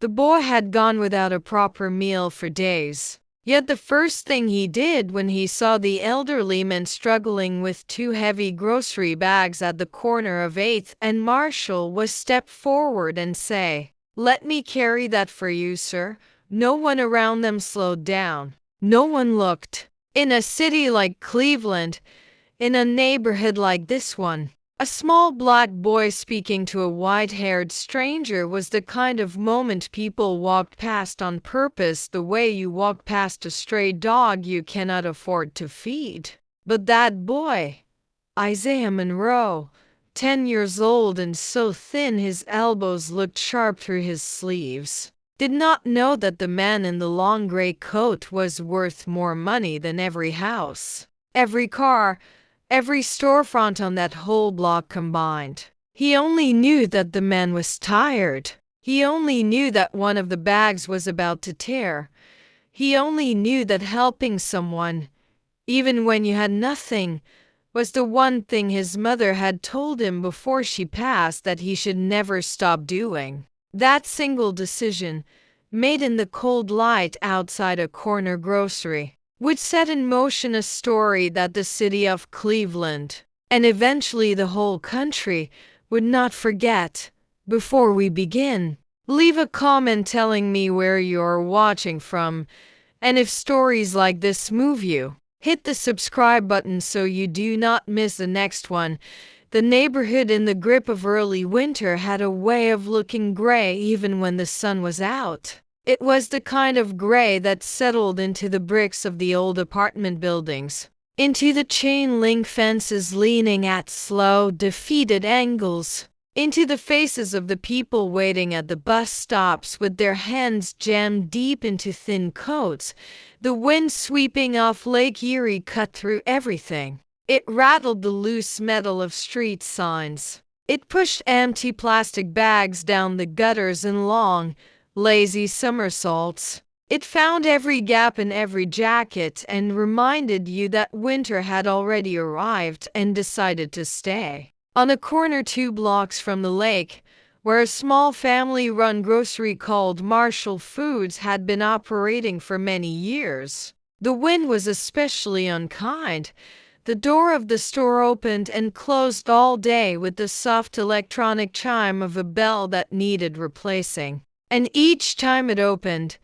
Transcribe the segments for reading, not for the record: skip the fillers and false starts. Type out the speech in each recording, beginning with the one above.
The boy had gone without a proper meal for days. Yet the first thing he did when he saw the elderly man struggling with two heavy grocery bags at the corner of 8th and Marshall was step forward and say, "Let me carry that for you, sir." No one around them slowed down. No one looked. In a city like Cleveland, in a neighborhood like this one, a small black boy speaking to a white-haired stranger was the kind of moment people walked past on purpose, the way you walk past a stray dog you cannot afford to feed. But that boy, Isaiah Monroe, 10 years old and so thin his elbows looked sharp through his sleeves, did not know that the man in the long gray coat was worth more money than every house, every car, every storefront on that whole block combined. He only knew that the man was tired. He only knew that one of the bags was about to tear. He only knew that helping someone, even when you had nothing, was the one thing his mother had told him before she passed that he should never stop doing. That single decision, made in the cold light outside a corner grocery, would set in motion a story that the city of Cleveland, and eventually the whole country, would not forget. Before we begin, leave a comment telling me where you're watching from, and if stories like this move you, hit the subscribe button so you do not miss the next one. The neighborhood in the grip of early winter had a way of looking gray even when the sun was out. It was the kind of gray that settled into the bricks of the old apartment buildings, into the chain link fences leaning at slow, defeated angles, into the faces of the people waiting at the bus stops with their hands jammed deep into thin coats. The wind sweeping off Lake Erie cut through everything. It rattled the loose metal of street signs. It pushed empty plastic bags down the gutters in long, lazy somersaults. It found every gap in every jacket and reminded you that winter had already arrived and decided to stay. On a corner 2 blocks from the lake, where a small family-run grocery called Marshall Foods had been operating for many years, the wind was especially unkind. The door of the store opened and closed all day with the soft electronic chime of a bell that needed replacing. And each time it opened,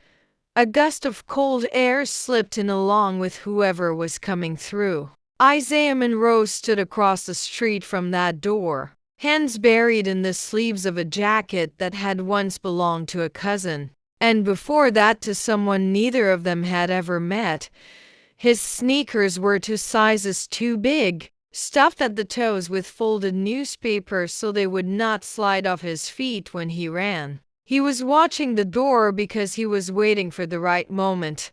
a gust of cold air slipped in along with whoever was coming through. Isaiah Monroe stood across the street from that door, hands buried in the sleeves of a jacket that had once belonged to a cousin, and before that to someone neither of them had ever met. His sneakers were 2 sizes too big, stuffed at the toes with folded newspaper so they would not slide off his feet when he ran. He was watching the door because he was waiting for the right moment,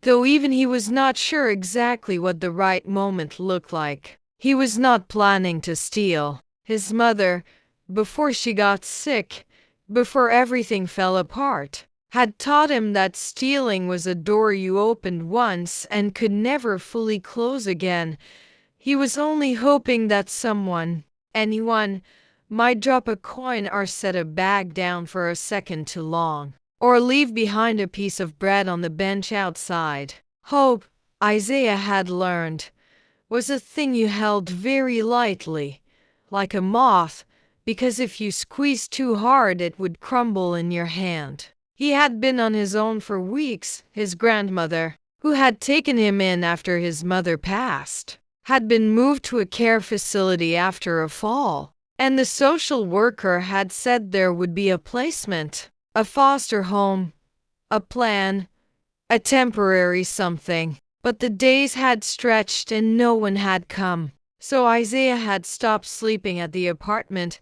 though even he was not sure exactly what the right moment looked like. He was not planning to steal. His mother, before she got sick, before everything fell apart, had taught him that stealing was a door you opened once and could never fully close again. He was only hoping that someone, anyone, might drop a coin or set a bag down for a second too long, or leave behind a piece of bread on the bench outside. Hope, Isaiah had learned, was a thing you held very lightly, like a moth, because if you squeezed too hard it would crumble in your hand. He had been on his own for weeks. His grandmother, who had taken him in after his mother passed, had been moved to a care facility after a fall, and the social worker had said there would be a placement, a foster home, a plan, a temporary something. But the days had stretched and no one had come. So Isaiah had stopped sleeping at the apartment.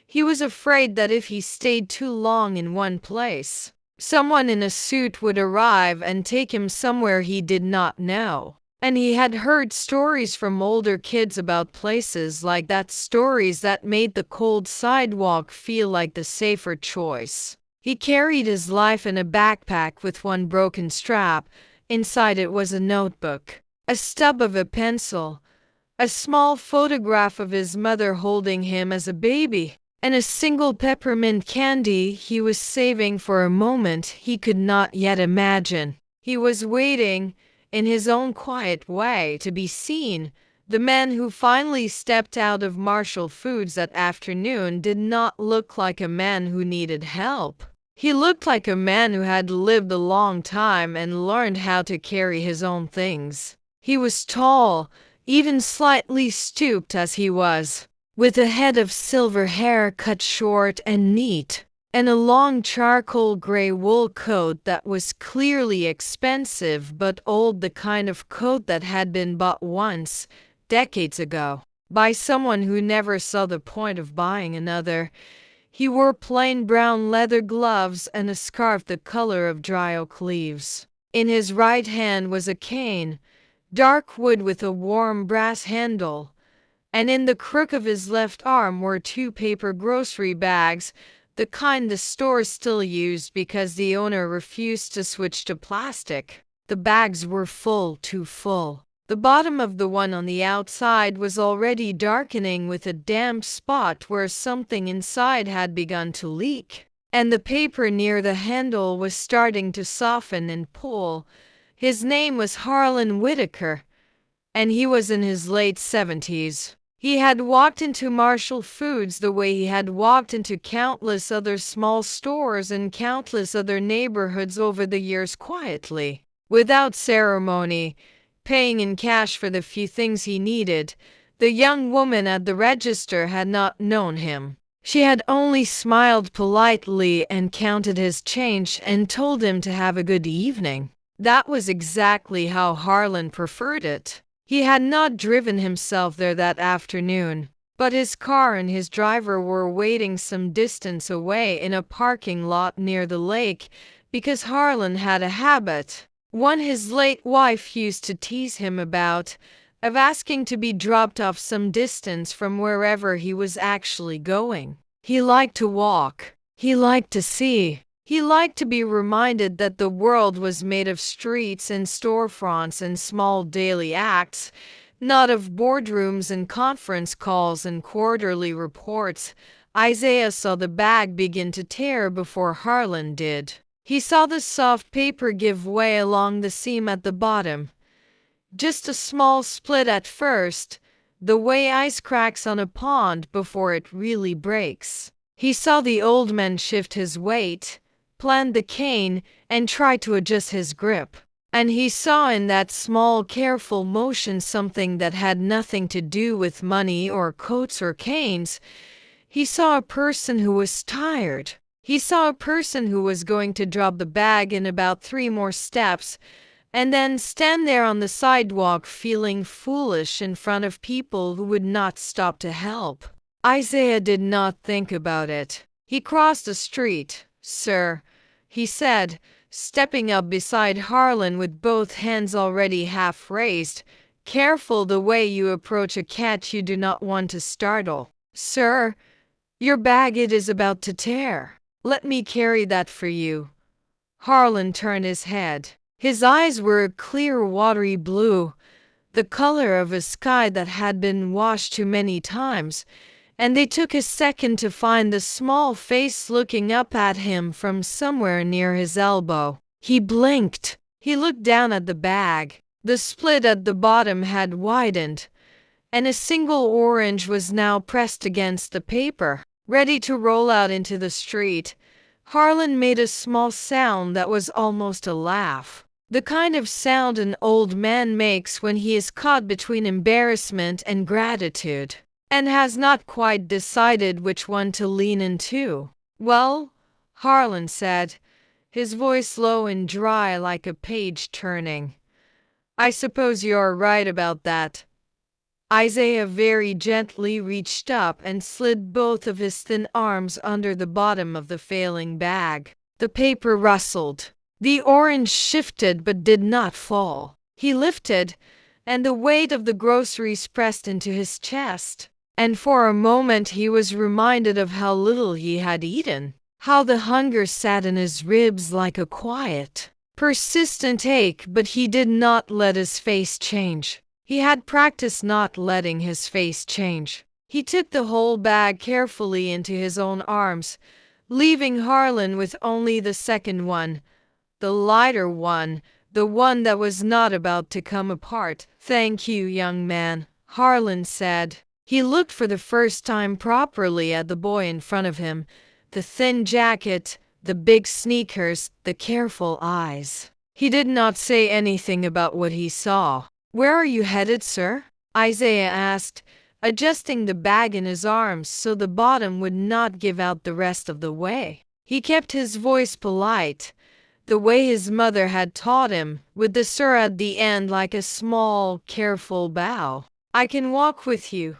He was afraid that if he stayed too long in one place, someone in a suit would arrive and take him somewhere he did not know. And he had heard stories from older kids about places like that, stories that made the cold sidewalk feel like the safer choice. He carried his life in a backpack with one broken strap. Inside it was a notebook, a stub of a pencil, a small photograph of his mother holding him as a baby, and a single peppermint candy he was saving for a moment he could not yet imagine. He was waiting, in his own quiet way, to be seen. The man who finally stepped out of Marshall Foods that afternoon did not look like a man who needed help. He looked like a man who had lived a long time and learned how to carry his own things. He was tall, even slightly stooped as he was, with a head of silver hair cut short and neat, and a long charcoal gray wool coat that was clearly expensive but old, the kind of coat that had been bought once, decades ago, by someone who never saw the point of buying another. He wore plain brown leather gloves and a scarf the color of dry oak leaves. In his right hand was a cane, dark wood with a warm brass handle, and in the crook of his left arm were two paper grocery bags, the kind the stores still used because the owner refused to switch to plastic. The bags were full, too full. The bottom of the one on the outside was already darkening with a damp spot where something inside had begun to leak, and the paper near the handle was starting to soften and pull. His name was Harlan Whitaker, and he was in his late 70s. He had walked into Marshall Foods the way he had walked into countless other small stores and countless other neighborhoods over the years, quietly, without ceremony, paying in cash for the few things he needed. The young woman at the register had not known him. She had only smiled politely and counted his change and told him to have a good evening. That was exactly how Harlan preferred it. He had not driven himself there that afternoon, but his car and his driver were waiting some distance away in a parking lot near the lake, because Harlan had a habit, one his late wife used to tease him about, of asking to be dropped off some distance from wherever he was actually going. He liked to walk. He liked to see. He liked to be reminded that the world was made of streets and storefronts and small daily acts, not of boardrooms and conference calls and quarterly reports. Isaiah saw the bag begin to tear before Harlan did. He saw the soft paper give way along the seam at the bottom. Just a small split at first, the way ice cracks on a pond before it really breaks. He saw the old man shift his weight, plant the cane, and try to adjust his grip. And he saw in that small, careful motion something that had nothing to do with money or coats or canes. He saw a person who was tired. He saw a person who was going to drop the bag in about 3 more steps, and then stand there on the sidewalk feeling foolish in front of people who would not stop to help. Isaiah did not think about it. He crossed the street. "Sir," he said, stepping up beside Harlan with both hands already half raised. "Careful the way you approach a cat you do not want to startle. Sir, your bag, it is about to tear. Let me carry that for you." Harlan turned his head. His eyes were a clear watery blue, the color of a sky that had been washed too many times, and they took a second to find the small face looking up at him from somewhere near his elbow. He blinked. He looked down at the bag. The split at the bottom had widened, and a single orange was now pressed against the paper, ready to roll out into the street. Harlan made a small sound that was almost a laugh, the kind of sound an old man makes when he is caught between embarrassment and gratitude, and has not quite decided which one to lean into. "Well," Harlan said, his voice low and dry like a page turning, "I suppose you're right about that." Isaiah very gently reached up and slid both of his thin arms under the bottom of the failing bag. The paper rustled. The orange shifted but did not fall. He lifted, and the weight of the groceries pressed into his chest. And for a moment he was reminded of how little he had eaten, how the hunger sat in his ribs like a quiet, persistent ache, but he did not let his face change. He had practiced not letting his face change. He took the whole bag carefully into his own arms, leaving Harlan with only the second one, the lighter one, the one that was not about to come apart. "Thank you, young man," Harlan said. He looked for the first time properly at the boy in front of him, the thin jacket, the big sneakers, the careful eyes. He did not say anything about what he saw. "Where are you headed, sir?" Isaiah asked, adjusting the bag in his arms so the bottom would not give out the rest of the way. He kept his voice polite, the way his mother had taught him, with the sir at the end like a small, careful bow. "I can walk with you,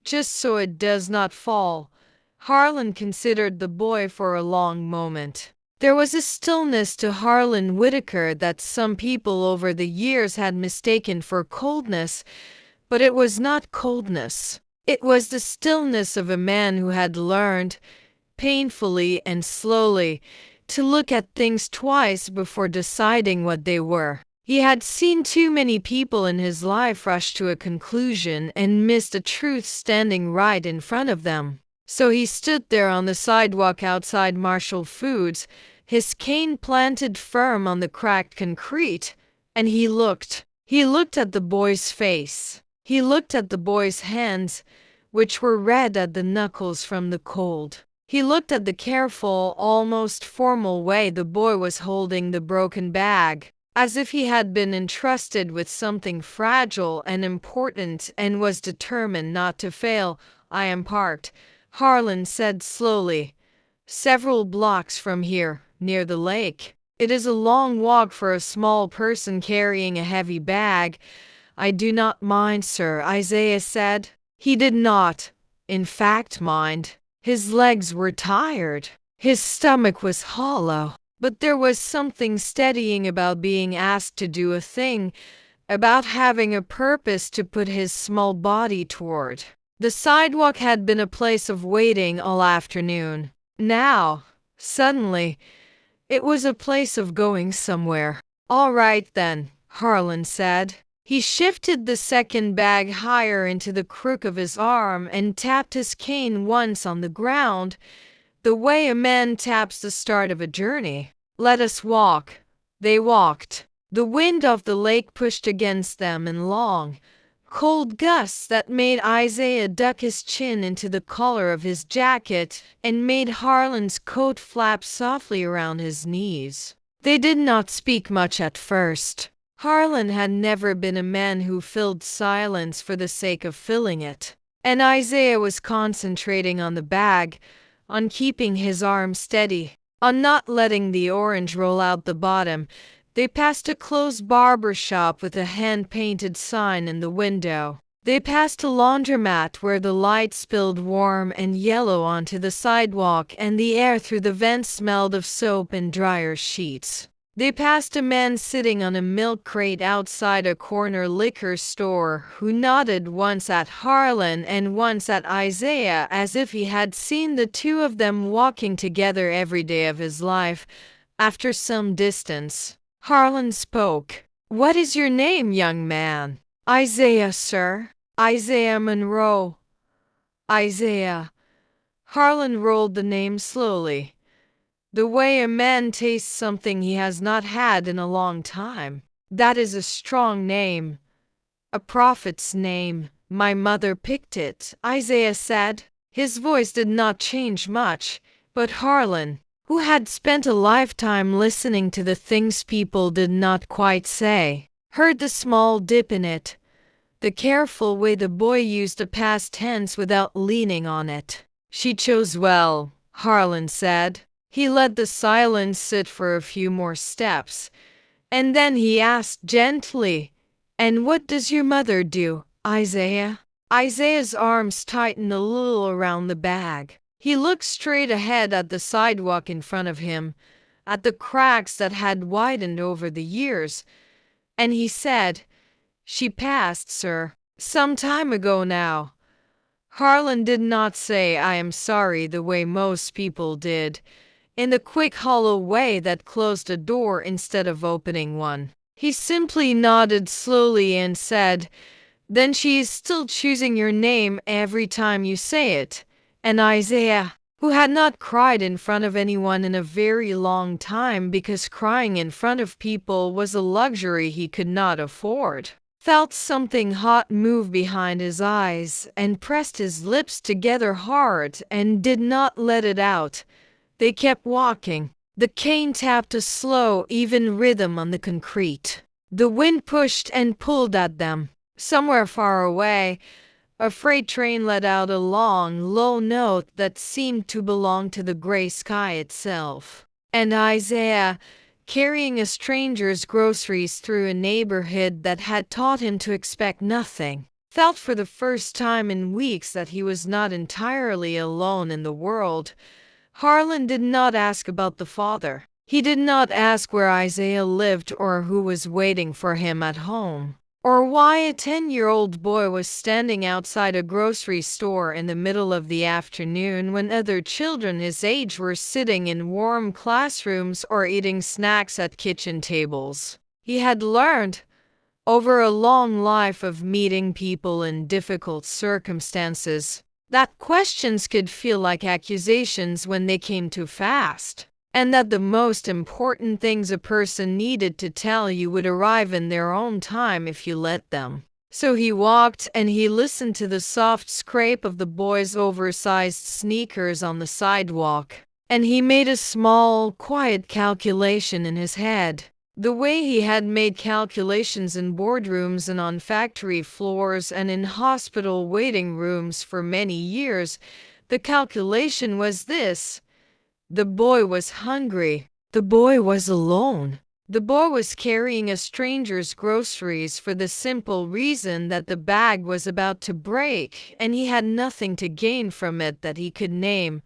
just so it does not fall." Harlan considered the boy for a long moment. There was a stillness to Harlan Whitaker that some people over the years had mistaken for coldness, but it was not coldness. It was the stillness of a man who had learned, painfully and slowly, to look at things twice before deciding what they were. He had seen too many people in his life rush to a conclusion and miss the truth standing right in front of them. So he stood there on the sidewalk outside Marshall Foods, his cane planted firm on the cracked concrete, and he looked. He looked at the boy's face. He looked at the boy's hands, which were red at the knuckles from the cold. He looked at the careful, almost formal way the boy was holding the broken bag, as if he had been entrusted with something fragile and important and was determined not to fail. "I am parked," Harlan said slowly, "several blocks from here, near the lake. It is a long walk for a small person carrying a heavy bag." "I do not mind, sir," Isaiah said. He did not, in fact, mind. His legs were tired. His stomach was hollow. But there was something steadying about being asked to do a thing, about having a purpose to put his small body toward. The sidewalk had been a place of waiting all afternoon. Now, suddenly, it was a place of going somewhere. "All right then," Harlan said. He shifted the second bag higher into the crook of his arm and tapped his cane once on the ground, the way a man taps the start of a journey. "Let us walk." They walked. The wind of the lake pushed against them in long, cold gusts that made Isaiah duck his chin into the collar of his jacket and made Harlan's coat flap softly around his knees. They did not speak much at first. Harlan had never been a man who filled silence for the sake of filling it, and Isaiah was concentrating on the bag, on keeping his arm steady, on not letting the orange roll out the bottom. They passed a closed barber shop with a hand-painted sign in the window. They passed a laundromat where the light spilled warm and yellow onto the sidewalk and the air through the vents smelled of soap and dryer sheets. They passed a man sitting on a milk crate outside a corner liquor store who nodded once at Harlan and once at Isaiah as if he had seen the two of them walking together every day of his life. After some distance, Harlan spoke. "What is your name, young man?" "Isaiah, sir." "Isaiah Monroe." "Isaiah." Harlan rolled the name slowly, the way a man tastes something he has not had in a long time. "That is a strong name. A prophet's name. My mother picked it," Isaiah said. His voice did not change much, but Harlan, who had spent a lifetime listening to the things people did not quite say, heard the small dip in it, the careful way the boy used the past tense without leaning on it. "She chose well," Harlan said. He let the silence sit for a few more steps, and then he asked gently, "And what does your mother do, Isaiah?" Isaiah's arms tightened a little around the bag. He looked straight ahead at the sidewalk in front of him, at the cracks that had widened over the years, and he said, "She passed, sir, some time ago now." Harlan did not say "I am sorry" the way most people did, in the quick hollow way that closed a door instead of opening one. He simply nodded slowly and said, then she is still choosing your name every time you say it. And Isaiah, who had not cried in front of anyone in a very long time because crying in front of people was a luxury he could not afford, felt something hot move behind his eyes and pressed his lips together hard and did not let it out. They kept walking. The cane tapped a slow, even rhythm on the concrete. The wind pushed and pulled at them. Somewhere far away, a freight train let out a long, low note that seemed to belong to the gray sky itself. And Isaiah, carrying a stranger's groceries through a neighborhood that had taught him to expect nothing, felt for the first time in weeks that he was not entirely alone in the world. Harlan did not ask about the father. He did not ask where Isaiah lived or who was waiting for him at home, or why a 10-year-old boy was standing outside a grocery store in the middle of the afternoon when other children his age were sitting in warm classrooms or eating snacks at kitchen tables. He had learned, over a long life of meeting people in difficult circumstances, that questions could feel like accusations when they came too fast, and that the most important things a person needed to tell you would arrive in their own time if you let them. So he walked and he listened to the soft scrape of the boy's oversized sneakers on the sidewalk, and he made a small, quiet calculation in his head. The way he had made calculations in boardrooms and on factory floors and in hospital waiting rooms for many years, the calculation was this: the boy was hungry. The boy was alone. The boy was carrying a stranger's groceries for the simple reason that the bag was about to break, and he had nothing to gain from it that he could name.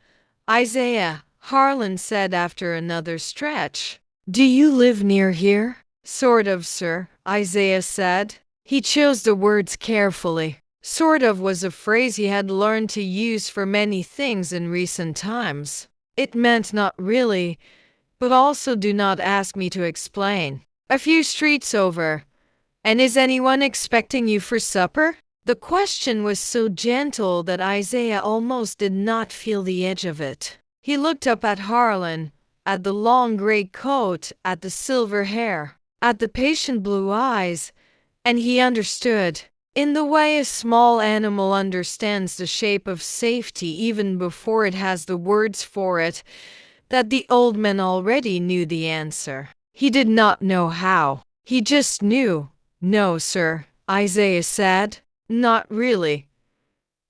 Isaiah, Harlan said after another stretch. Do you live near here? Sort of, sir, Isaiah said. He chose the words carefully. Sort of was a phrase he had learned to use for many things in recent times. It meant not really, but also do not ask me to explain. A few streets over. And is anyone expecting you for supper? The question was so gentle that Isaiah almost did not feel the edge of it. He looked up at Harlan, at the long gray coat, at the silver hair, at the patient blue eyes, and he understood, in the way a small animal understands the shape of safety even before it has the words for it, that the old man already knew the answer. He did not know how. He just knew. No, sir, Isaiah said. Not really.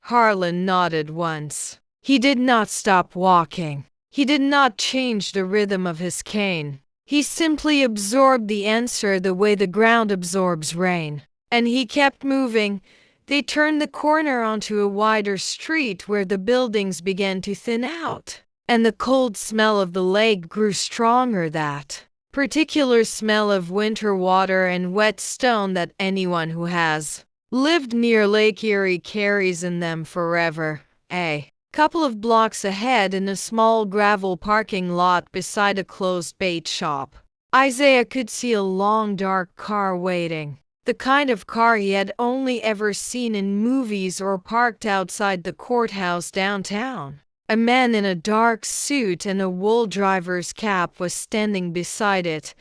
Harlan nodded once. He did not stop walking. He did not change the rhythm of his cane. He simply absorbed the answer the way the ground absorbs rain. And he kept moving. They turned the corner onto a wider street where the buildings began to thin out, and the cold smell of the lake grew stronger, that particular smell of winter water and wet stone that anyone who has lived near Lake Erie carries in them forever. A couple of blocks ahead, in a small gravel parking lot beside a closed bait shop, Isaiah could see a long dark car waiting. The kind of car he had only ever seen in movies or parked outside the courthouse downtown. A man in a dark suit and a wool driver's cap was standing beside it,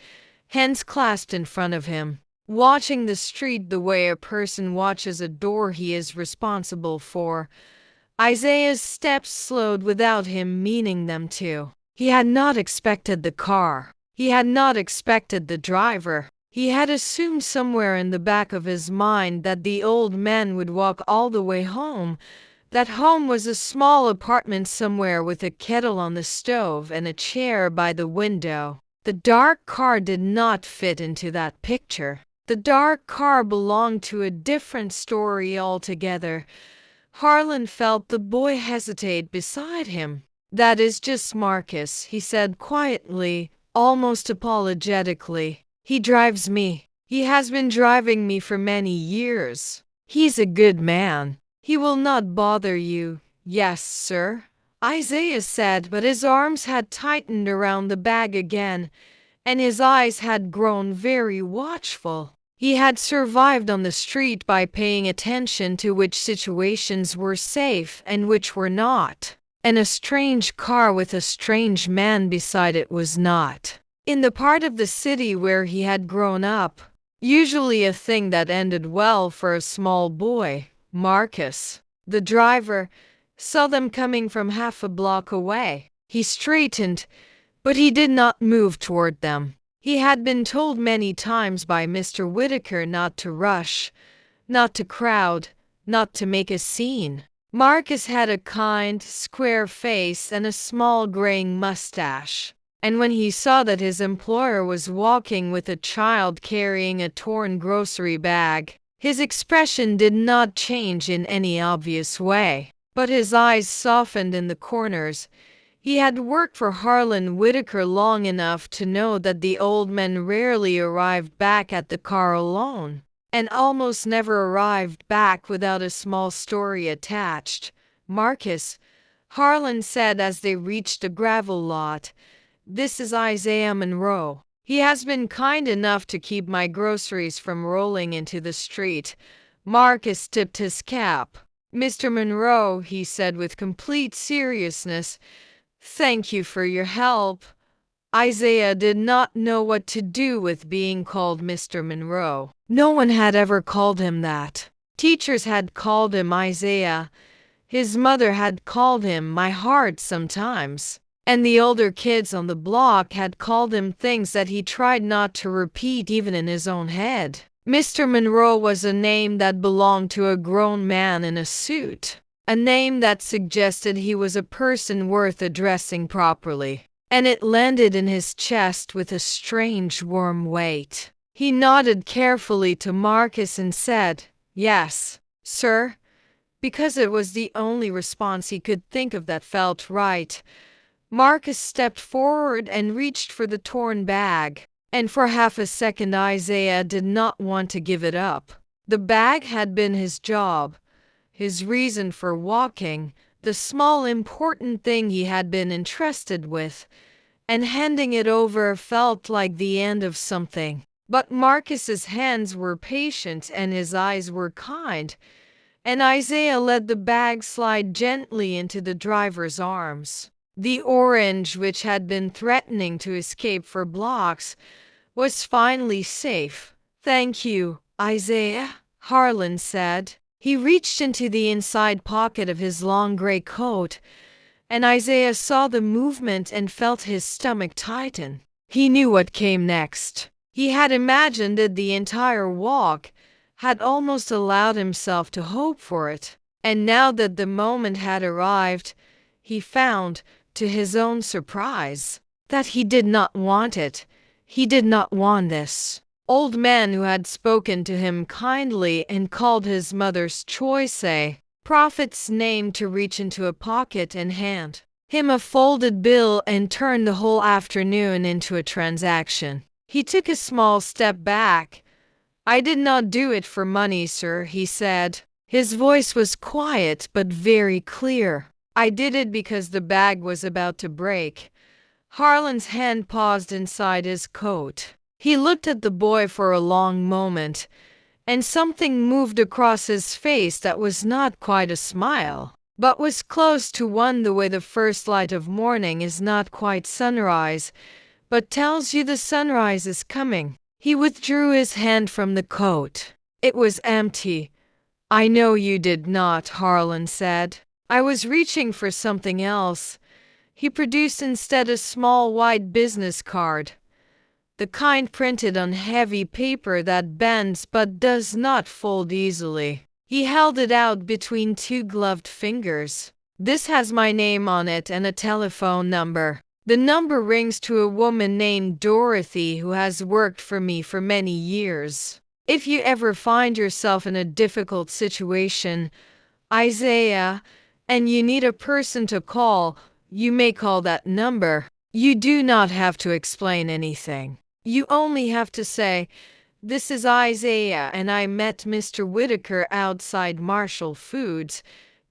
hands clasped in front of him, watching the street the way a person watches a door he is responsible for. Isaiah's steps slowed without him meaning them to. He had not expected the car. He had not expected the driver. He had assumed somewhere in the back of his mind that the old man would walk all the way home, that home was a small apartment somewhere with a kettle on the stove and a chair by the window. The dark car did not fit into that picture. The dark car belonged to a different story altogether. Harlan felt the boy hesitate beside him. That is just Marcus, he said quietly, almost apologetically. He drives me. He has been driving me for many years. He's a good man. He will not bother you. Yes, sir, Isaiah said, but his arms had tightened around the bag again, and his eyes had grown very watchful. He had survived on the street by paying attention to which situations were safe and which were not. And a strange car with a strange man beside it was not. In the part of the city where he had grown up, usually a thing that ended well for a small boy, Marcus, the driver, saw them coming from half a block away. He straightened, but he did not move toward them. He had been told many times by Mr. Whitaker not to rush, not to crowd, not to make a scene. Marcus had a kind, square face and a small graying mustache. And when he saw that his employer was walking with a child carrying a torn grocery bag, his expression did not change in any obvious way, but his eyes softened in the corners. He had worked for Harlan Whitaker long enough to know that the old man rarely arrived back at the car alone, and almost never arrived back without a small story attached. "Marcus," Harlan said as they reached the gravel lot, "this is Isaiah Monroe. He has been kind enough to keep my groceries from rolling into the street." Marcus tipped his cap. "Mr. Monroe," he said with complete seriousness, "thank you for your help." Isaiah did not know what to do with being called Mr. Monroe. No one had ever called him that. Teachers had called him Isaiah. His mother had called him My Heart sometimes. And the older kids on the block had called him things that he tried not to repeat even in his own head. Mr. Monroe was a name that belonged to a grown man in a suit. A name that suggested he was a person worth addressing properly. And it landed in his chest with a strange warm weight. He nodded carefully to Marcus and said, "Yes, sir," because it was the only response he could think of that felt right. Marcus stepped forward and reached for the torn bag, and for half a second Isaiah did not want to give it up. The bag had been his job, his reason for walking, the small important thing he had been entrusted with, and handing it over felt like the end of something. But Marcus's hands were patient and his eyes were kind, and Isaiah let the bag slide gently into the driver's arms. The orange, which had been threatening to escape for blocks, was finally safe. "Thank you, Isaiah," Harlan said. He reached into the inside pocket of his long gray coat, and Isaiah saw the movement and felt his stomach tighten. He knew what came next. He had imagined it the entire walk, had almost allowed himself to hope for it. And now that the moment had arrived, he found, to his own surprise, that he did not want it. He did not want this old man who had spoken to him kindly and called his mother's choice a prophet's name to reach into a pocket and hand him a folded bill and turn the whole afternoon into a transaction. He took a small step back. "I did not do it for money, sir," he said. His voice was quiet but very clear. "I did it because the bag was about to break." Harlan's hand paused inside his coat. He looked at the boy for a long moment, and something moved across his face that was not quite a smile, but was close to one, the way the first light of morning is not quite sunrise, but tells you the sunrise is coming. He withdrew his hand from the coat. It was empty. "I know you did not," Harlan said. "I was reaching for something else." He produced instead a small white business card, the kind printed on heavy paper that bends but does not fold easily. He held it out between two gloved fingers. "This has my name on it and a telephone number. The number rings to a woman named Dorothy who has worked for me for many years. If you ever find yourself in a difficult situation, Isaiah, and you need a person to call, you may call that number. You do not have to explain anything. You only have to say, 'This is Isaiah and I met Mr. Whitaker outside Marshall Foods.'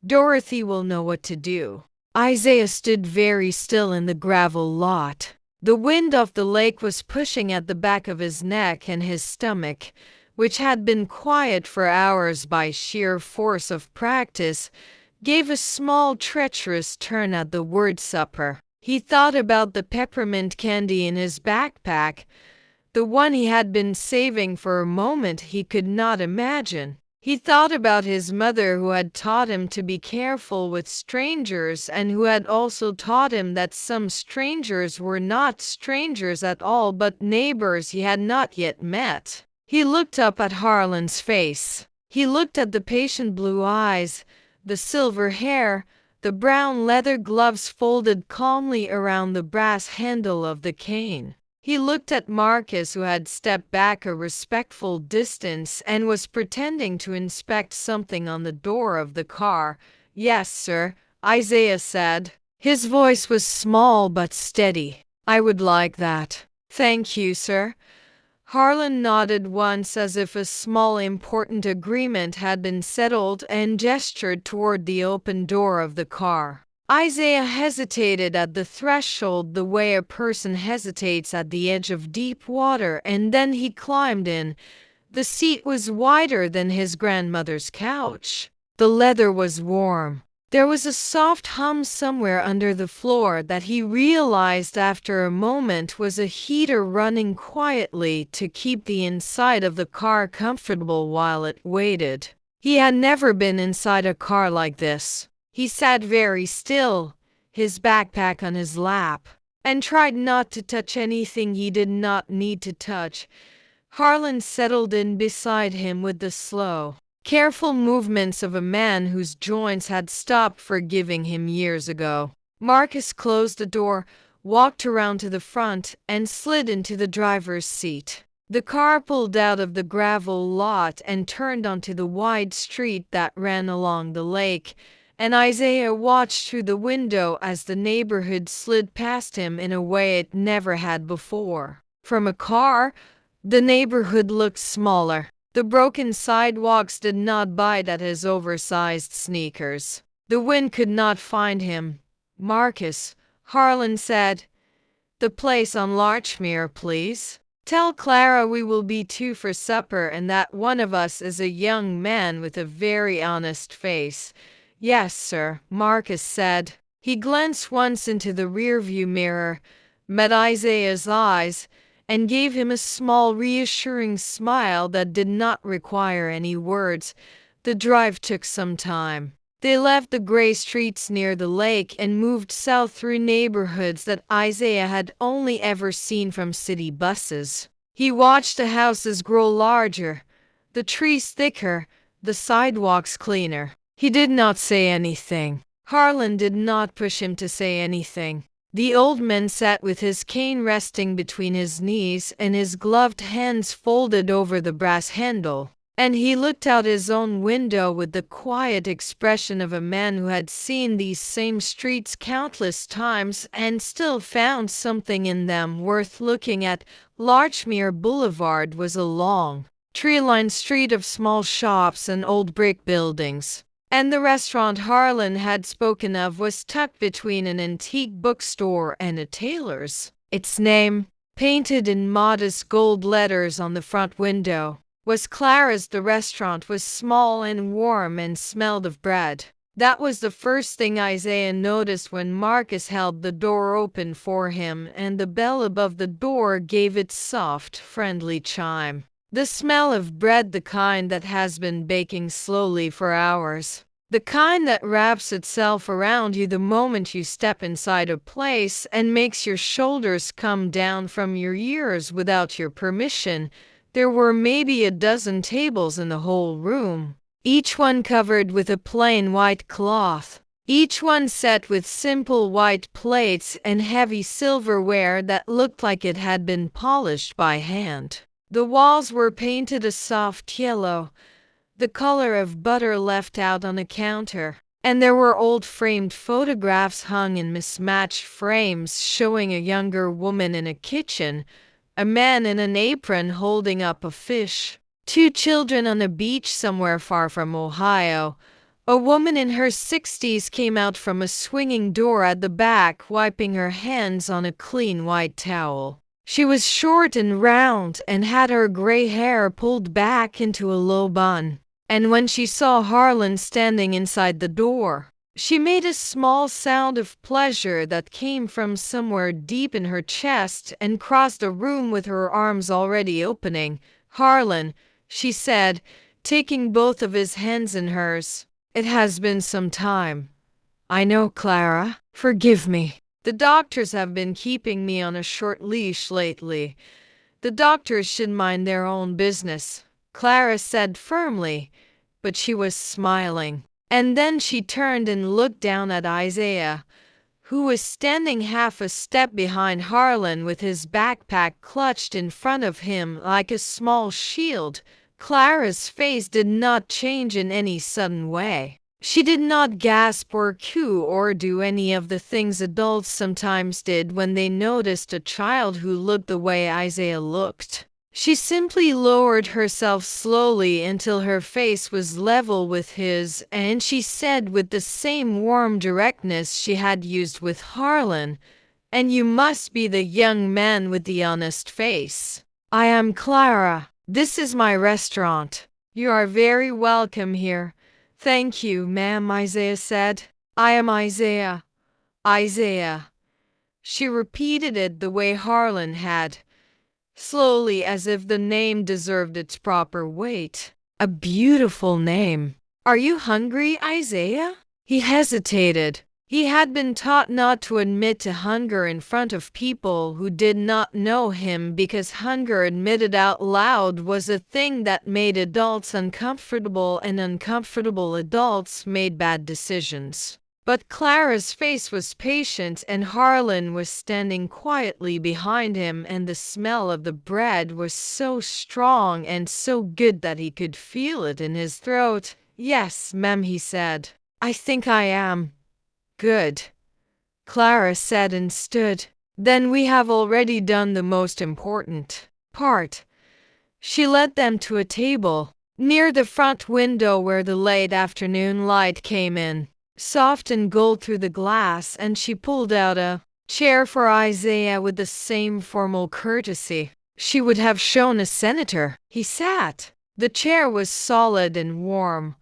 Dorothy will know what to do." Isaiah stood very still in the gravel lot. The wind off the lake was pushing at the back of his neck and his stomach, which had been quiet for hours by sheer force of practice, gave a small treacherous turn at the word supper. He thought about the peppermint candy in his backpack, the one he had been saving for a moment he could not imagine. He thought about his mother, who had taught him to be careful with strangers and who had also taught him that some strangers were not strangers at all but neighbors he had not yet met. He looked up at Harlan's face. He looked at the patient blue eyes, the silver hair, the brown leather gloves folded calmly around the brass handle of the cane. He looked at Marcus, who had stepped back a respectful distance and was pretending to inspect something on the door of the car. "Yes, sir," Isaiah said. His voice was small but steady. "I would like that." "Thank you, sir." Harlan nodded once as if a small important agreement had been settled and gestured toward the open door of the car. Isaiah hesitated at the threshold the way a person hesitates at the edge of deep water, and then he climbed in. The seat was wider than his grandmother's couch. The leather was warm. There was a soft hum somewhere under the floor that he realized after a moment was a heater running quietly to keep the inside of the car comfortable while it waited. He had never been inside a car like this. He sat very still, his backpack on his lap, and tried not to touch anything he did not need to touch. Harlan settled in beside him with the slow, careful movements of a man whose joints had stopped forgiving him years ago. Marcus closed the door, walked around to the front, and slid into the driver's seat. The car pulled out of the gravel lot and turned onto the wide street that ran along the lake, and Isaiah watched through the window as the neighborhood slid past him in a way it never had before. From a car, the neighborhood looked smaller. The broken sidewalks did not bite at his oversized sneakers. The wind could not find him. "Marcus," Harlan said, "the place on Larchmere, please. Tell Clara we will be two for supper and that one of us is a young man with a very honest face." "Yes, sir," Marcus said. He glanced once into the rearview mirror, met Isaiah's eyes, and gave him a small reassuring smile that did not require any words. The drive took some time. They left the gray streets near the lake and moved south through neighborhoods that Isaiah had only ever seen from city buses. He watched the houses grow larger, the trees thicker, the sidewalks cleaner. He did not say anything. Harlan did not push him to say anything. The old man sat with his cane resting between his knees and his gloved hands folded over the brass handle, and he looked out his own window with the quiet expression of a man who had seen these same streets countless times and still found something in them worth looking at. Larchmere Boulevard was a long, tree-lined street of small shops and old brick buildings, and the restaurant Harlan had spoken of was tucked between an antique bookstore and a tailor's. Its name, painted in modest gold letters on the front window, was Clara's. The restaurant was small and warm and smelled of bread. That was the first thing Isaiah noticed when Marcus held the door open for him and the bell above the door gave its soft, friendly chime. The smell of bread, the kind that has been baking slowly for hours. The kind that wraps itself around you the moment you step inside a place and makes your shoulders come down from your ears without your permission. There were maybe a dozen tables in the whole room, each one covered with a plain white cloth, each one set with simple white plates and heavy silverware that looked like it had been polished by hand. The walls were painted a soft yellow, the color of butter left out on a counter, and there were old framed photographs hung in mismatched frames showing a younger woman in a kitchen, a man in an apron holding up a fish, two children on a beach somewhere far from Ohio. A woman in her 60s came out from a swinging door at the back, wiping her hands on a clean white towel. She was short and round and had her gray hair pulled back into a low bun. And when she saw Harlan standing inside the door, she made a small sound of pleasure that came from somewhere deep in her chest and crossed the room with her arms already opening. "Harlan," she said, taking both of his hands in hers. "It has been some time. I know, Clara. Forgive me. The doctors have been keeping me on a short leash lately. The doctors should mind their own business," Clara said firmly, but she was smiling. And then she turned and looked down at Isaiah, who was standing half a step behind Harlan with his backpack clutched in front of him like a small shield. Clara's face did not change in any sudden way. She did not gasp or coo or do any of the things adults sometimes did when they noticed a child who looked the way Isaiah looked. She simply lowered herself slowly until her face was level with his, and she said with the same warm directness she had used with Harlan, "And you must be the young man with the honest face. I am Clara. This is my restaurant. You are very welcome here." "Thank you, ma'am," Isaiah said. "I am Isaiah. Isaiah." She repeated it the way Harlan had, slowly, as if the name deserved its proper weight. "A beautiful name. Are you hungry, Isaiah?" He hesitated. He had been taught not to admit to hunger in front of people who did not know him because hunger admitted out loud was a thing that made adults uncomfortable, and uncomfortable adults made bad decisions. But Clara's face was patient, and Harlan was standing quietly behind him, and the smell of the bread was so strong and so good that he could feel it in his throat. "Yes, ma'am," he said. "I think I am." "Good," Clara said and stood. "Then we have already done the most important part." She led them to a table near the front window where the late afternoon light came in, soft and gold through the glass, and she pulled out a chair for Isaiah with the same formal courtesy she would have shown a senator. He sat. The chair was solid and warm.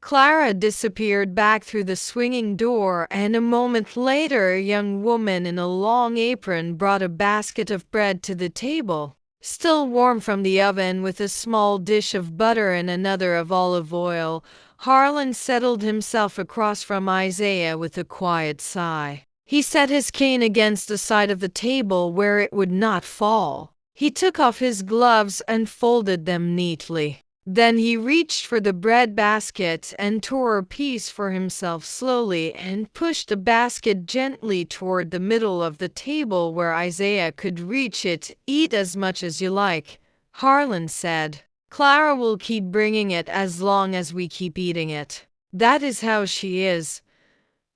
Clara disappeared back through the swinging door, and a moment later a young woman in a long apron brought a basket of bread to the table, still warm from the oven, with a small dish of butter and another of olive oil. Harlan settled himself across from Isaiah with a quiet sigh. He set his cane against the side of the table where it would not fall. He took off his gloves and folded them neatly. Then he reached for the bread basket and tore a piece for himself slowly and pushed the basket gently toward the middle of the table where Isaiah could reach it. "Eat as much as you like," Harlan said. "Clara will keep bringing it as long as we keep eating it. That is how she is."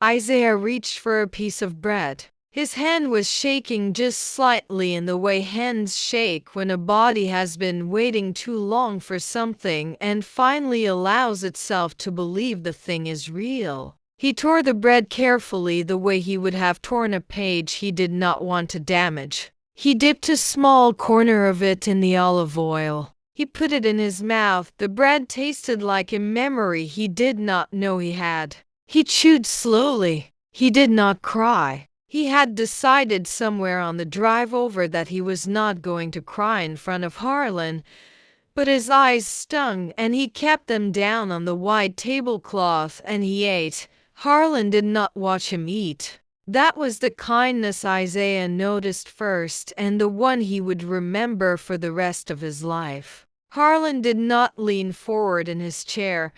Isaiah reached for a piece of bread. His hand was shaking just slightly in the way hands shake when a body has been waiting too long for something and finally allows itself to believe the thing is real. He tore the bread carefully, the way he would have torn a page he did not want to damage. He dipped a small corner of it in the olive oil. He put it in his mouth. The bread tasted like a memory he did not know he had. He chewed slowly. He did not cry. He had decided somewhere on the drive over that he was not going to cry in front of Harlan, but his eyes stung and he kept them down on the white tablecloth, and he ate. Harlan did not watch him eat. That was the kindness Isaiah noticed first, and the one he would remember for the rest of his life. Harlan did not lean forward in his chair,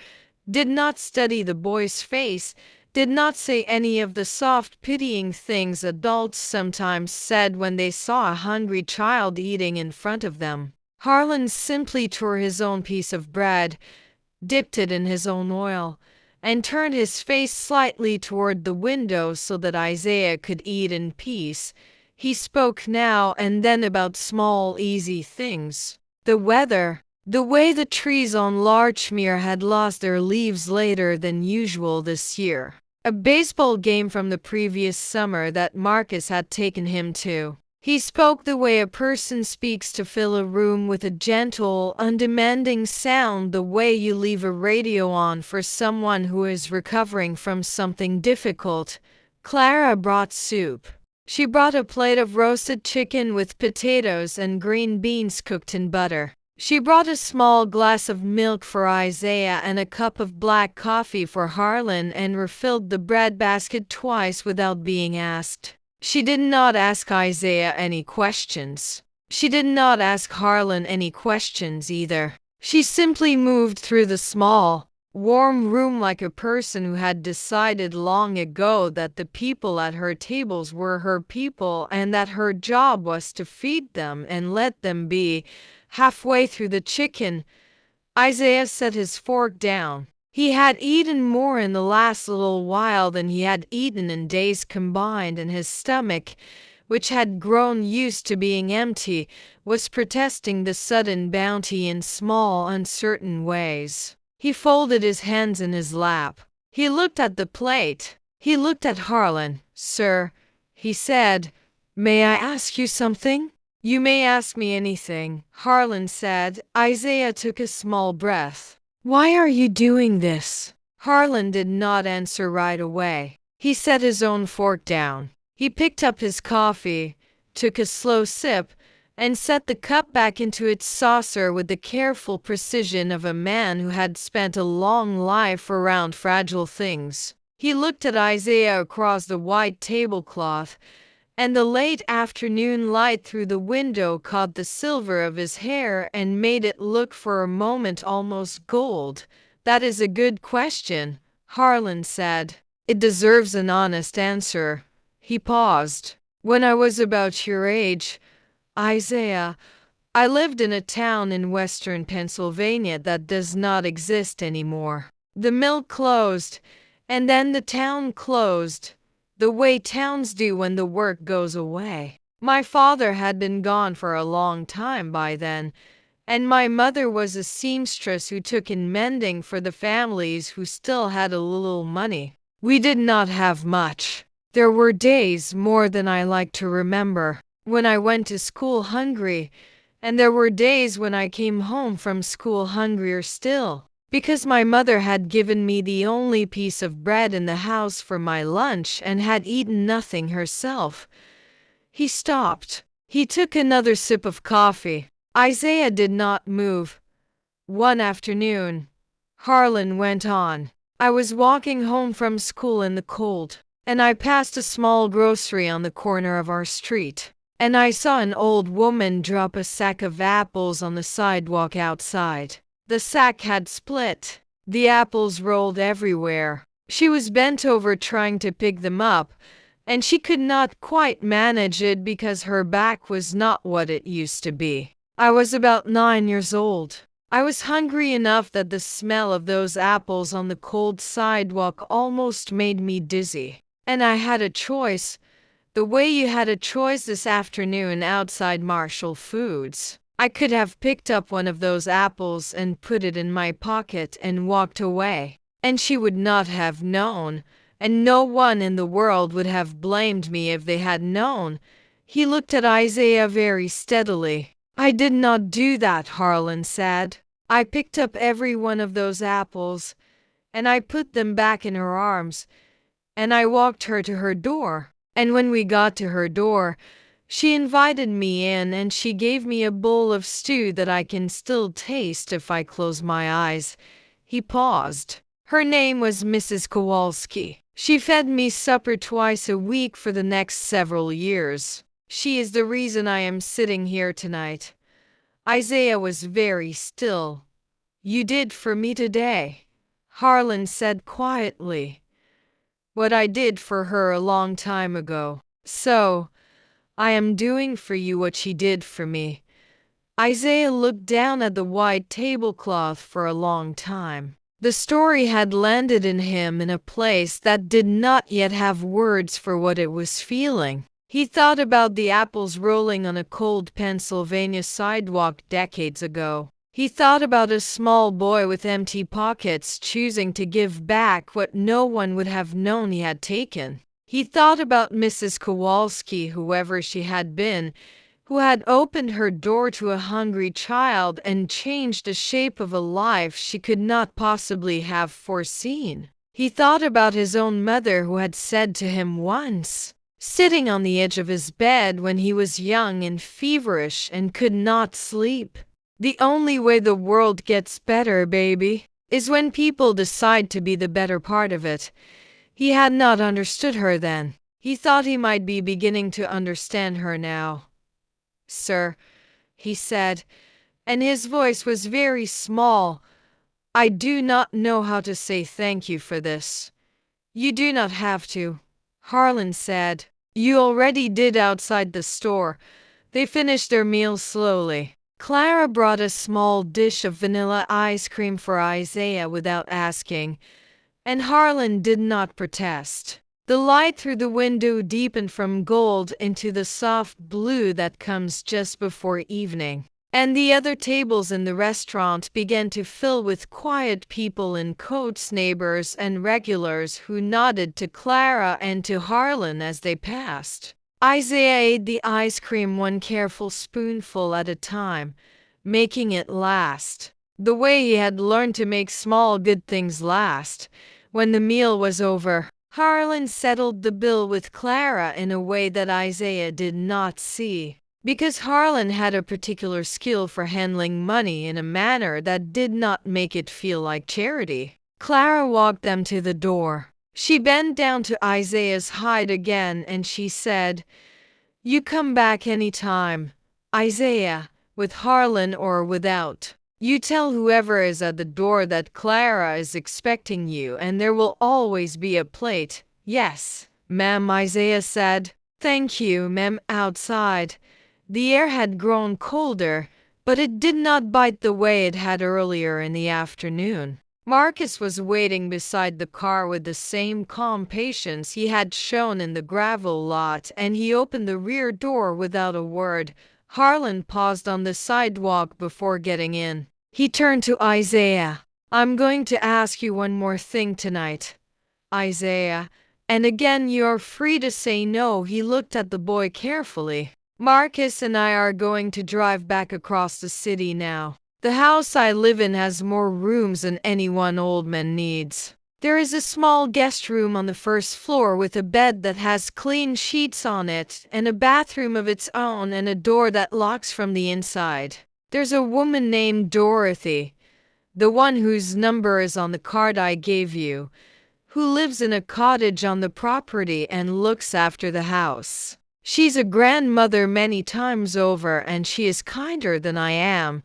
did not study the boy's face, did not say any of the soft, pitying things adults sometimes said when they saw a hungry child eating in front of them. Harlan simply tore his own piece of bread, dipped it in his own oil, and turned his face slightly toward the window so that Isaiah could eat in peace. He spoke now and then about small, easy things. The weather, the way the trees on Larchmere had lost their leaves later than usual this year. A baseball game from the previous summer that Marcus had taken him to. He spoke the way a person speaks to fill a room with a gentle, undemanding sound, the way you leave a radio on for someone who is recovering from something difficult. Clara brought soup. She brought a plate of roasted chicken with potatoes and green beans cooked in butter. She brought a small glass of milk for Isaiah and a cup of black coffee for Harlan and refilled the bread basket twice without being asked. She did not ask Isaiah any questions. She did not ask Harlan any questions either. She simply moved through the small, warm room like a person who had decided long ago that the people at her tables were her people and that her job was to feed them and let them be. Halfway through the chicken, Isaiah set his fork down. He had eaten more in the last little while than he had eaten in days combined, and his stomach, which had grown used to being empty, was protesting the sudden bounty in small, uncertain ways. He folded his hands in his lap. He looked at the plate. He looked at Harlan. "Sir," he said, "may I ask you something?" "You may ask me anything," Harlan said. Isaiah took a small breath. "Why are you doing this?" Harlan did not answer right away. He set his own fork down. He picked up his coffee, took a slow sip, and set the cup back into its saucer with the careful precision of a man who had spent a long life around fragile things. He looked at Isaiah across the white tablecloth, and the late afternoon light through the window caught the silver of his hair and made it look for a moment almost gold. "That is a good question," Harlan said. "It deserves an honest answer." He paused. "When I was about your age, Isaiah, I lived in a town in western Pennsylvania that does not exist anymore. The mill closed, and then the town closed, the way towns do when the work goes away. My father had been gone for a long time by then, and my mother was a seamstress who took in mending for the families who still had a little money. We did not have much. There were days, more than I like to remember, when I went to school hungry, and there were days when I came home from school hungrier still, because my mother had given me the only piece of bread in the house for my lunch and had eaten nothing herself." He stopped. He took another sip of coffee. Isaiah did not move. "One afternoon," Harlan went on, "I was walking home from school in the cold, and I passed a small grocery on the corner of our street, and I saw an old woman drop a sack of apples on the sidewalk outside. The sack had split. The apples rolled everywhere. She was bent over trying to pick them up, and she could not quite manage it because her back was not what it used to be. I was about 9 years old. I was hungry enough that the smell of those apples on the cold sidewalk almost made me dizzy. And I had a choice, the way you had a choice this afternoon outside Marshall Foods. I could have picked up one of those apples and put it in my pocket and walked away, and she would not have known, and no one in the world would have blamed me if they had known." He looked at Isaiah very steadily. "I did not do that," Harlan said. "I picked up every one of those apples, and I put them back in her arms, and I walked her to her door. And when we got to her door, she invited me in and she gave me a bowl of stew that I can still taste if I close my eyes." He paused. "Her name was Mrs. Kowalski. She fed me supper twice a week for the next several years. She is the reason I am sitting here tonight." Isaiah was very still. "You did for me today," Harlan said quietly, "what I did for her a long time ago. So, I am doing for you what she did for me." Isaiah looked down at the white tablecloth for a long time. The story had landed in him in a place that did not yet have words for what it was feeling. He thought about the apples rolling on a cold Pennsylvania sidewalk decades ago. He thought about a small boy with empty pockets choosing to give back what no one would have known he had taken. He thought about Mrs. Kowalski, whoever she had been, who had opened her door to a hungry child and changed the shape of a life she could not possibly have foreseen. He thought about his own mother, who had said to him once, sitting on the edge of his bed when he was young and feverish and could not sleep, "The only way the world gets better, baby, is when people decide to be the better part of it." He had not understood her then. He thought he might be beginning to understand her now. "Sir," he said, and his voice was very small, "I do not know how to say thank you for this." "You do not have to," Harlan said. "You already did outside the store." They finished their meal slowly. Clara brought a small dish of vanilla ice cream for Isaiah without asking, and Harlan did not protest. The light through the window deepened from gold into the soft blue that comes just before evening, and the other tables in the restaurant began to fill with quiet people in coats, neighbors and regulars who nodded to Clara and to Harlan as they passed. Isaiah ate the ice cream one careful spoonful at a time, making it last, the way he had learned to make small good things last. When the meal was over, Harlan settled the bill with Clara in a way that Isaiah did not see, because Harlan had a particular skill for handling money in a manner that did not make it feel like charity. Clara walked them to the door. She bent down to Isaiah's height again and she said, "You come back any time, Isaiah, with Harlan or without. You tell whoever is at the door that Clara is expecting you and there will always be a plate." "Yes, ma'am," Isaiah said. "Thank you, ma'am." Outside, the air had grown colder, but it did not bite the way it had earlier in the afternoon. Marcus was waiting beside the car with the same calm patience he had shown in the gravel lot, and he opened the rear door without a word. Harlan paused on the sidewalk before getting in. He turned to Isaiah. "I'm going to ask you one more thing tonight, Isaiah, and again you're free to say no." He looked at the boy carefully. "Marcus and I are going to drive back across the city now. The house I live in has more rooms than any one old man needs. There is a small guest room on the first floor with a bed that has clean sheets on it, and a bathroom of its own, and a door that locks from the inside. There's a woman named Dorothy, the one whose number is on the card I gave you, who lives in a cottage on the property and looks after the house. She's a grandmother many times over, and she is kinder than I am,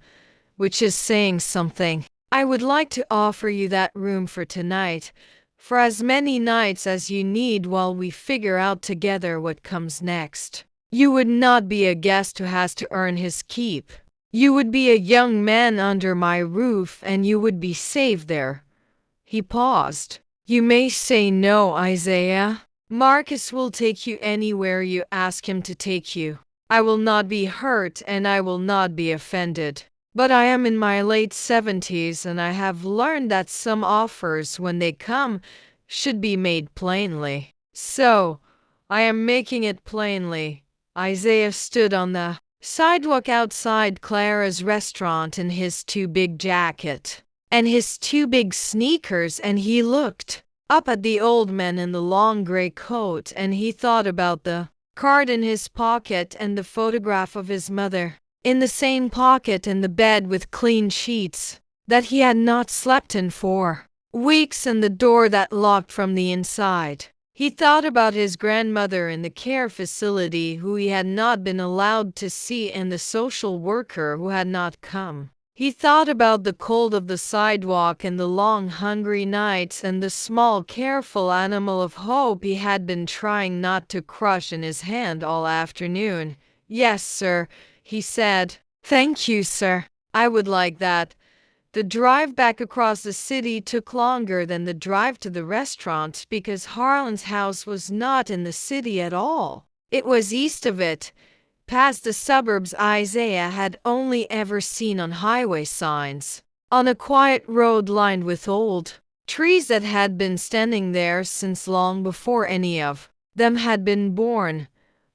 which is saying something. I would like to offer you that room for tonight, for as many nights as you need while we figure out together what comes next. You would not be a guest who has to earn his keep. You would be a young man under my roof, and you would be safe there." He paused. "You may say no, Isaiah. Marcus will take you anywhere you ask him to take you. I will not be hurt and I will not be offended. But I am in my late 70s and I have learned that some offers, when they come, should be made plainly. So, I am making it plainly." Isaiah stood on the sidewalk outside Clara's restaurant in his too big jacket and his too big sneakers, and he looked up at the old man in the long gray coat, and he thought about the card in his pocket and the photograph of his mother in the same pocket, and the bed with clean sheets that he had not slept in for weeks, and the door that locked from the inside. He thought about his grandmother in the care facility who he had not been allowed to see, and the social worker who had not come. He thought about the cold of the sidewalk and the long hungry nights and the small careful animal of hope he had been trying not to crush in his hand all afternoon. "Yes, sir," he said. "Thank you, sir. I would like that." The drive back across the city took longer than the drive to the restaurant because Harlan's house was not in the city at all. It was east of it, past the suburbs Isaiah had only ever seen on highway signs, on a quiet road lined with old trees that had been standing there since long before any of them had been born.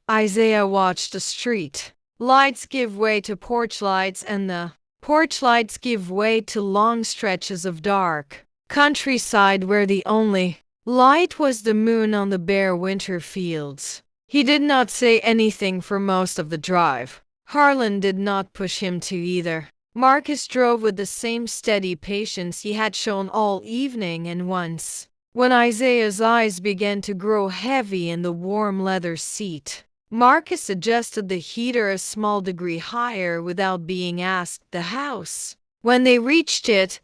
Isaiah watched the street lights give way to porch lights, and the porch lights give way to long stretches of dark countryside where the only light was the moon on the bare winter fields. He did not say anything for most of the drive. Harlan did not push him to either. Marcus drove with the same steady patience he had shown all evening, and once, when Isaiah's eyes began to grow heavy in the warm leather seat, Marcus adjusted the heater a small degree higher without being asked. The house, when they reached it,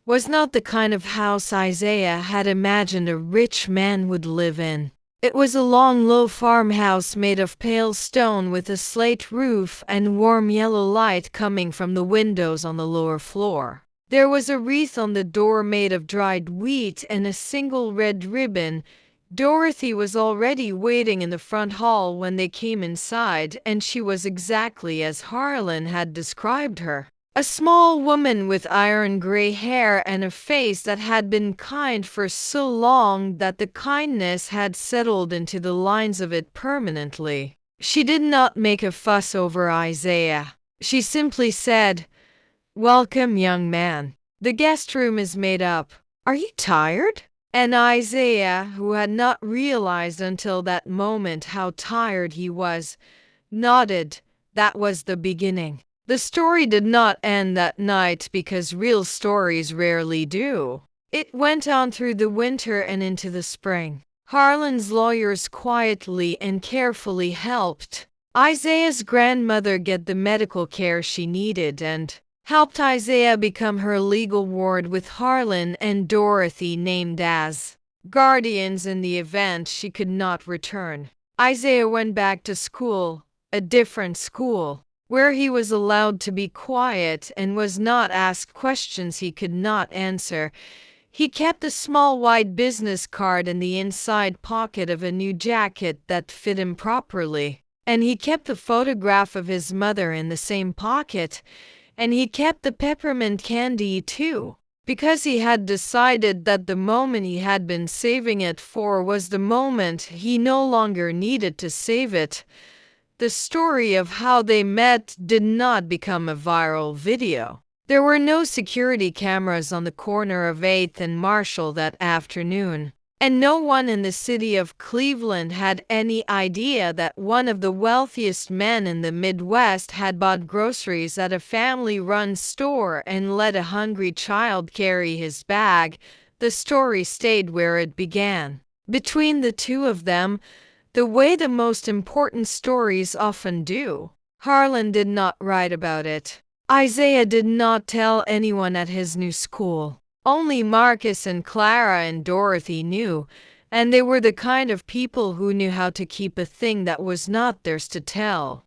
was not the kind of house Isaiah had imagined a rich man would live in. It was a long, low farmhouse made of pale stone with a slate roof and warm yellow light coming from the windows on the lower floor. There was a wreath on the door made of dried wheat and a single red ribbon. Dorothy was already waiting in the front hall when they came inside, and she was exactly as Harlan had described her. A small woman with iron gray hair and a face that had been kind for so long that the kindness had settled into the lines of it permanently. She did not make a fuss over Isaiah. She simply said, "Welcome, young man. The guest room is made up. Are you tired?" And Isaiah, who had not realized until that moment how tired he was, nodded. That was the beginning. The story did not end that night, because real stories rarely do. It went on through the winter and into the spring. Harlan's lawyers quietly and carefully helped Isaiah's grandmother get the medical care she needed, and helped Isaiah become her legal ward, with Harlan and Dorothy named as guardians in the event she could not return. Isaiah went back to school, a different school, where he was allowed to be quiet and was not asked questions he could not answer. He kept a small white business card in the inside pocket of a new jacket that fit him properly, and he kept the photograph of his mother in the same pocket, and he kept the peppermint candy too, because he had decided that the moment he had been saving it for was the moment he no longer needed to save it. The story of how they met did not become a viral video. There were no security cameras on the corner of 8th and Marshall that afternoon, and no one in the city of Cleveland had any idea that one of the wealthiest men in the Midwest had bought groceries at a family-run store and let a hungry child carry his bag. The story stayed where it began, between the two of them, the way the most important stories often do. Harlan did not write about it. Isaiah did not tell anyone at his new school. Only Marcus and Clara and Dorothy knew, and they were the kind of people who knew how to keep a thing that was not theirs to tell.